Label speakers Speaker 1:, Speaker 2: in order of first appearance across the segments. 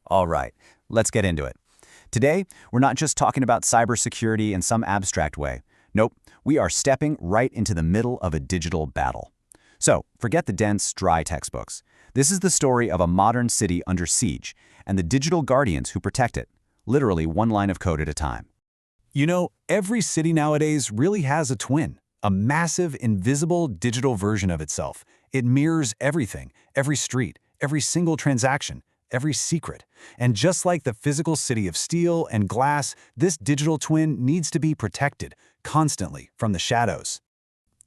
Speaker 1: All right, let's get into it. Today, we're not just talking about cybersecurity in some abstract way. Nope, we are stepping right into the middle of a digital battle. So, forget the dense, dry textbooks. This is the story of a modern city under siege and the digital guardians who protect it, literally one line of code at a time. You know, every city nowadays really has a twin, a massive, invisible digital version of itself. It mirrors everything, every street, every single transaction, every secret. And just like the physical city of steel and glass, this digital twin needs to be protected constantly from the shadows.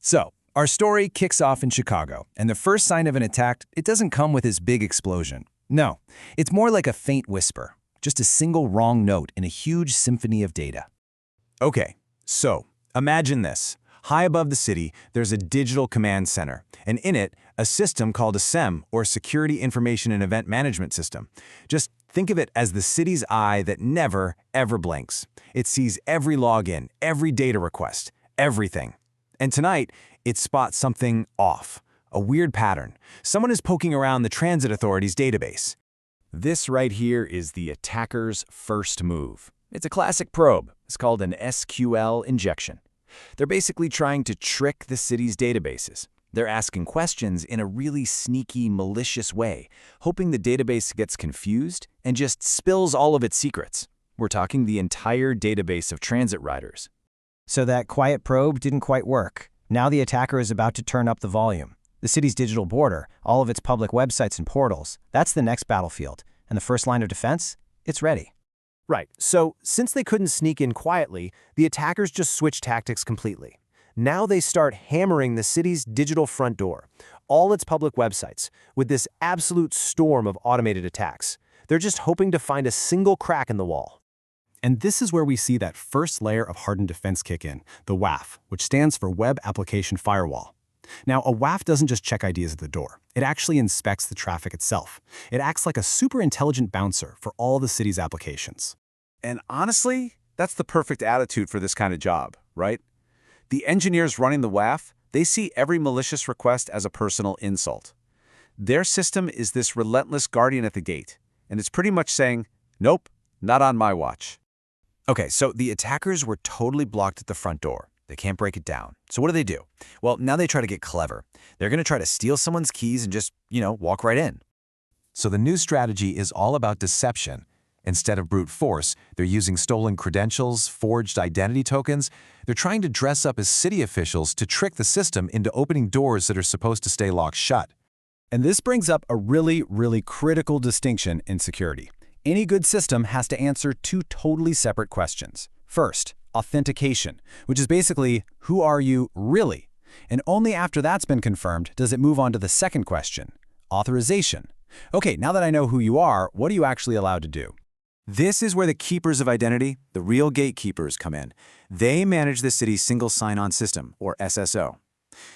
Speaker 2: So, our story kicks off in Chicago, and the first sign of an attack, it doesn't come with this big explosion. No, it's more like a faint whisper, just a single wrong note in a huge symphony of data.
Speaker 1: Okay, so imagine this. High above the city, there's a digital command center, and in it, a system called a SIEM, or Security Information and Event Management System. Just think of it as the city's eye that never, ever blinks. It sees every login, every data request, everything. And tonight, it spots something off, a weird pattern. Someone is poking around the Transit Authority's database. This right here is the attacker's first move. It's a classic probe. It's called an SQL injection. They're basically trying to trick the city's databases. They're asking questions in a really sneaky, malicious way, hoping the database gets confused and just spills all of its secrets. We're talking the entire database of transit riders.
Speaker 3: So that quiet probe didn't quite work. Now the attacker is about to turn up the volume. The city's digital border, all of its public websites and portals, that's the next battlefield. And the first line of defense? It's ready.
Speaker 4: Right, so since they couldn't sneak in quietly, the attackers just switched tactics completely. Now they start hammering the city's digital front door, all its public websites, with this absolute storm of automated attacks. They're just hoping to find a single crack in the wall.
Speaker 5: And this is where we see that first layer of hardened defense kick in, the WAF, which stands for Web Application Firewall. Now, a WAF doesn't just check IDs at the door. It actually inspects the traffic itself. It acts like a super intelligent bouncer for all the city's applications.
Speaker 6: And honestly, that's the perfect attitude for this kind of job, right? The engineers running the WAF, they see every malicious request as a personal insult. Their system is this relentless guardian at the gate, and it's pretty much saying, nope, not on my watch.
Speaker 1: Okay, so the attackers were totally blocked at the front door. They can't break it down. So what do? Well, now they try to get clever. They're going to try to steal someone's keys and just, walk right in. So the new strategy is all about deception. Instead of brute force, they're using stolen credentials, forged identity tokens. They're trying to dress up as city officials to trick the system into opening doors that are supposed to stay locked shut.
Speaker 5: And this brings up a really, really critical distinction in security. Any good system has to answer two totally separate questions. First, authentication, which is basically, who are you really? And only after that's been confirmed does it move on to the second question, authorization. Okay, now that I know who you are, what are you actually allowed to do?
Speaker 1: This is where the keepers of identity, the real gatekeepers, come in. They manage the city's single sign-on system, or SSO.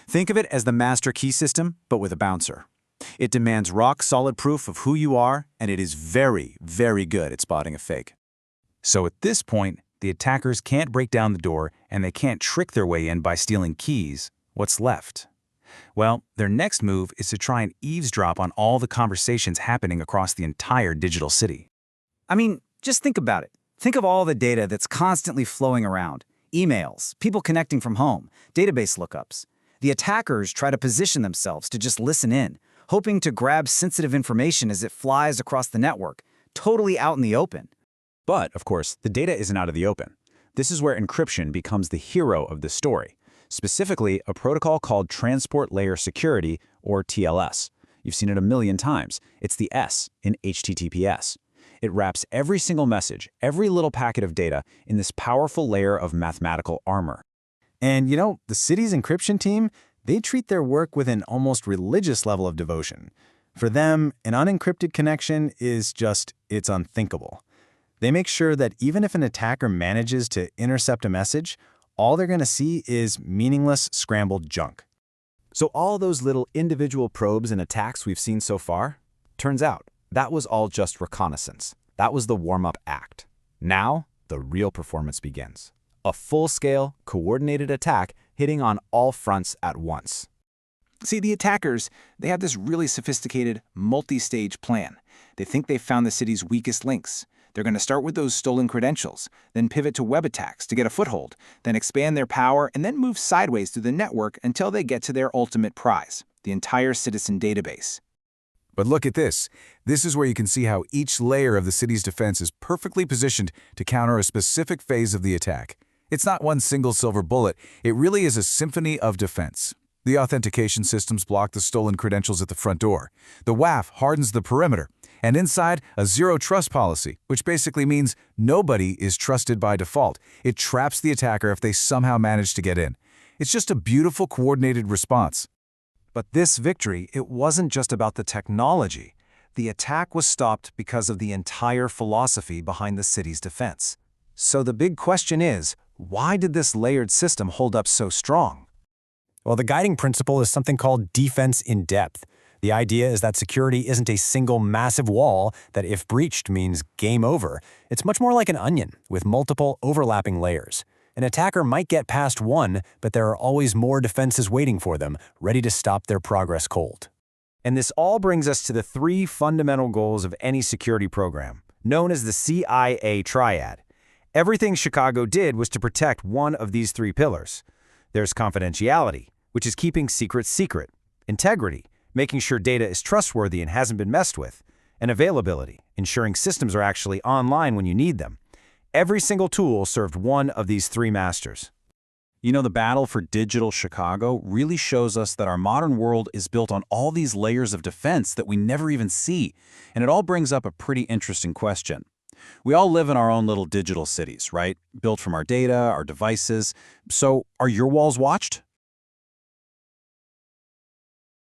Speaker 1: Think of it as the master key system, but with a bouncer. It demands rock-solid proof of who you are, and it is very, very good at spotting a fake. So at this point, the attackers can't break down the door, and they can't trick their way in by stealing keys. What's left? Well, their next move is to try and eavesdrop on all the conversations happening across the entire digital city.
Speaker 7: I mean, just think about it. Think of all the data that's constantly flowing around. Emails, people connecting from home, database lookups. The attackers try to position themselves to just listen in, hoping to grab sensitive information as it flies across the network, totally out in the open.
Speaker 1: But, of course, the data isn't out of the open. This is where encryption becomes the hero of the story, specifically a protocol called Transport Layer Security, or TLS. You've seen it a million times. It's the S in HTTPS. It wraps every single message, every little packet of data, in this powerful layer of mathematical armor.
Speaker 5: And the city's encryption team, they treat their work with an almost religious level of devotion. For them, an unencrypted connection is it's unthinkable. They make sure that even if an attacker manages to intercept a message, all they're going to see is meaningless, scrambled junk.
Speaker 4: So all those little individual probes and attacks we've seen so far, turns out that was all just reconnaissance. That was the warm-up act. Now, the real performance begins. A full-scale, coordinated attack hitting on all fronts at once.
Speaker 2: See, the attackers, they have this really sophisticated, multi-stage plan. They think they've found the city's weakest links. They're going to start with those stolen credentials, then pivot to web attacks to get a foothold, then expand their power, and then move sideways through the network until they get to their ultimate prize, the entire citizen database.
Speaker 5: But look at this. This is where you can see how each layer of the city's defense is perfectly positioned to counter a specific phase of the attack. It's not one single silver bullet. It really is a symphony of defense. The authentication systems block the stolen credentials at the front door. The WAF hardens the perimeter. And inside, a zero-trust policy, which basically means nobody is trusted by default. It traps the attacker if they somehow manage to get in. It's just a beautiful, coordinated response.
Speaker 1: But this victory, it wasn't just about the technology. The attack was stopped because of the entire philosophy behind the city's defense. So the big question is, why did this layered system hold up so strong?
Speaker 8: Well, the guiding principle is something called defense in depth. The idea is that security isn't a single massive wall that, if breached, means game over. It's much more like an onion, with multiple overlapping layers. An attacker might get past one, but there are always more defenses waiting for them, ready to stop their progress cold.
Speaker 1: And this all brings us to the three fundamental goals of any security program, known as the CIA triad. Everything Chicago did was to protect one of these three pillars. There's confidentiality, which is keeping secrets secret, integrity, making sure data is trustworthy and hasn't been messed with, and availability, ensuring systems are actually online when you need them. Every single tool served one of these three masters.
Speaker 6: You know, the battle for digital Chicago really shows us that our modern world is built on all these layers of defense that we never even see. And it all brings up a pretty interesting question. We all live in our own little digital cities, right? Built from our data, our devices. So, are your walls watched?